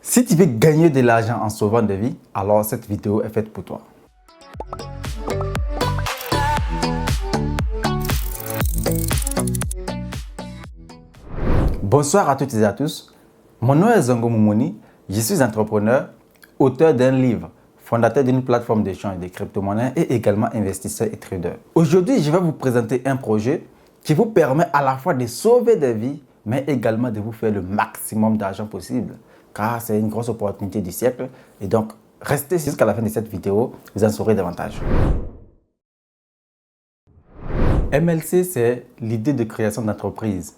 Si tu veux gagner de l'argent en sauvant des vies, alors cette vidéo est faite pour toi. Bonsoir à toutes et à tous. Mon nom est Zongo Moumouni. Je suis entrepreneur, auteur d'un livre, fondateur d'une plateforme d'échange de crypto-monnaies et également investisseur et trader. Aujourd'hui, je vais vous présenter un projet qui vous permet à la fois de sauver des vies, mais également de vous faire le maximum d'argent possible. Car c'est une grosse opportunité du siècle. Et donc, restez jusqu'à la fin de cette vidéo, vous en saurez davantage. MLC, c'est l'idée de création d'entreprise.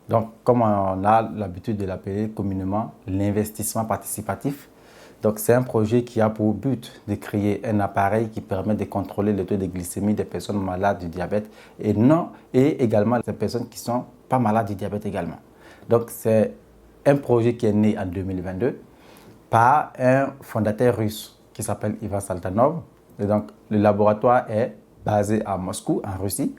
Donc, comme on a l'habitude de l'appeler communément, l'investissement participatif. Donc, c'est un projet qui a pour but de créer un appareil qui permet de contrôler le taux de glycémie des personnes malades du diabète et également des personnes qui ne sont pas malades du diabète également. Donc, c'est un projet qui est né en 2022 par un fondateur russe qui s'appelle Ivan Saltanov. Et donc, le laboratoire est basé à Moscou, en Russie.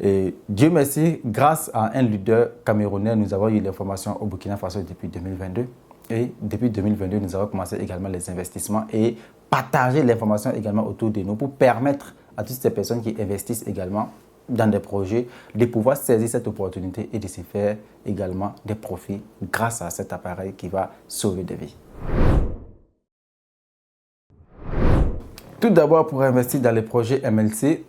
Et Dieu merci, grâce à un leader camerounais, nous avons eu l'information au Burkina Faso depuis 2022. Et depuis 2022, nous avons commencé également les investissements et partager l'information également autour de nous pour permettre à toutes ces personnes qui investissent également dans des projets de pouvoir saisir cette opportunité et de se faire également des profits grâce à cet appareil qui va sauver des vies. Tout d'abord, pour investir dans les projets MLC,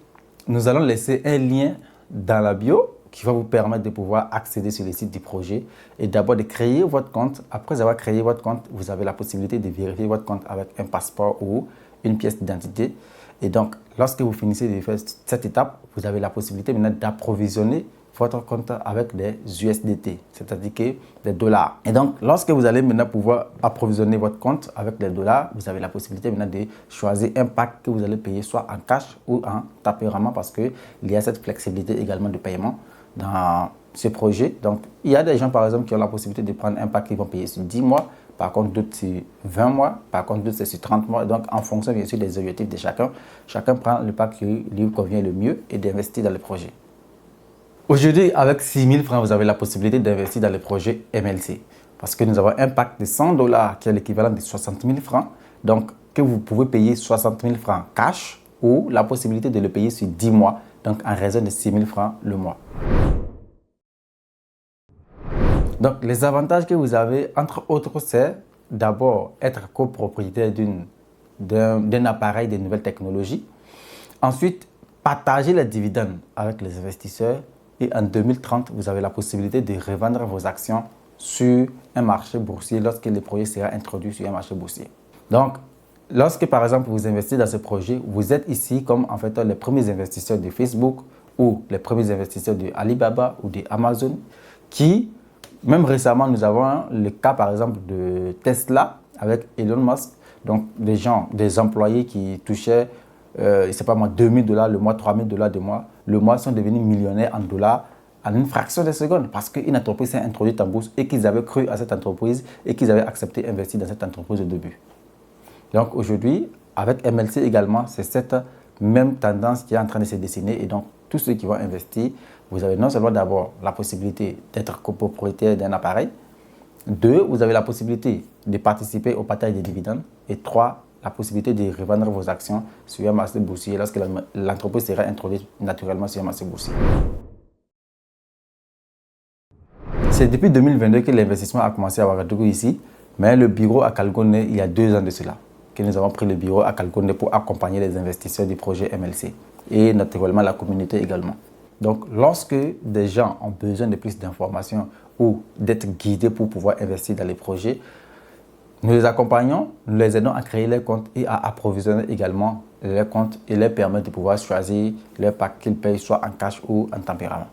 nous allons laisser un lien dans la bio qui va vous permettre de pouvoir accéder sur le site du projet et d'abord de créer votre compte. Après avoir créé votre compte, vous avez la possibilité de vérifier votre compte avec un passeport ou une pièce d'identité. Et donc, lorsque vous finissez de faire cette étape, vous avez la possibilité maintenant d'approvisionner votre compte avec des USDT, c'est-à-dire que des dollars. Et donc, lorsque vous allez maintenant pouvoir approvisionner votre compte avec des dollars, vous avez la possibilité maintenant de choisir un pack que vous allez payer soit en cash ou en taperaman parce qu'il y a cette flexibilité également de paiement dans ce projet. Donc, il y a des gens par exemple qui ont la possibilité de prendre un pack qu'ils vont payer sur 10 mois, par contre d'autres sur 20 mois, par contre d'autres c'est sur 30 mois. Donc, en fonction bien sûr des objectifs de chacun, chacun prend le pack qui lui convient le mieux et d'investir dans le projet. Aujourd'hui, avec 6 000 francs, vous avez la possibilité d'investir dans le projet MLC. Parce que nous avons un pack de 100 $ qui est l'équivalent de 60 000 francs. Donc, que vous pouvez payer 60 000 francs cash ou la possibilité de le payer sur 10 mois. Donc, en raison de 6 000 francs le mois. Donc, les avantages que vous avez, entre autres, c'est d'abord être copropriétaire d'un appareil de nouvelles technologies. Ensuite, partager les dividendes avec les investisseurs. Et en 2030, vous avez la possibilité de revendre vos actions sur un marché boursier lorsque le projet sera introduit sur un marché boursier. Donc, lorsque par exemple vous investissez dans ce projet, vous êtes ici comme en fait les premiers investisseurs de Facebook ou les premiers investisseurs de Alibaba ou de Amazon qui, même récemment, nous avons le cas par exemple de Tesla avec Elon Musk. Donc, des employés qui touchaient je ne sais pas moi, 2 000 $ le mois, 3 000 $ le mois sont devenus millionnaires en dollars en une fraction de seconde parce qu'une entreprise s'est introduite en bourse et qu'ils avaient cru à cette entreprise et qu'ils avaient accepté d'investir dans cette entreprise au début. Donc aujourd'hui, avec MLC également, c'est cette même tendance qui est en train de se dessiner et donc tous ceux qui vont investir, vous avez non seulement d'abord la possibilité d'être copropriétaire d'un appareil, 2, vous avez la possibilité de participer au partage des dividendes et 3, la possibilité de revendre vos actions sur un marché boursier lorsque l'entreprise sera introduite naturellement sur un marché boursier. C'est depuis 2022 que l'investissement a commencé à Ouagadougou ici, mais le bureau à Kalgoune, il y a 2 ans de cela, que nous avons pris le bureau à Kalgoune pour accompagner les investisseurs du projet MLC et naturellement la communauté également. Donc, lorsque des gens ont besoin de plus d'informations ou d'être guidés pour pouvoir investir dans les projets, nous les accompagnons, nous les aidons à créer les comptes et à approvisionner également les comptes et leur permettre de pouvoir choisir leur pack qu'ils payent soit en cash ou en tempérament.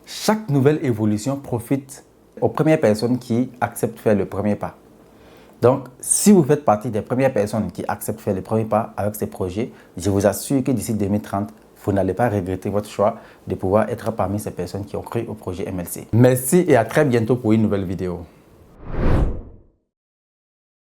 Chaque nouvelle évolution profite aux premières personnes qui acceptent de faire le premier pas. Donc, si vous faites partie des premières personnes qui acceptent de faire le premier pas avec ces projets, je vous assure que d'ici 2030, vous n'allez pas regretter votre choix de pouvoir être parmi ces personnes qui ont cru au projet MLC. Merci et à très bientôt pour une nouvelle vidéo.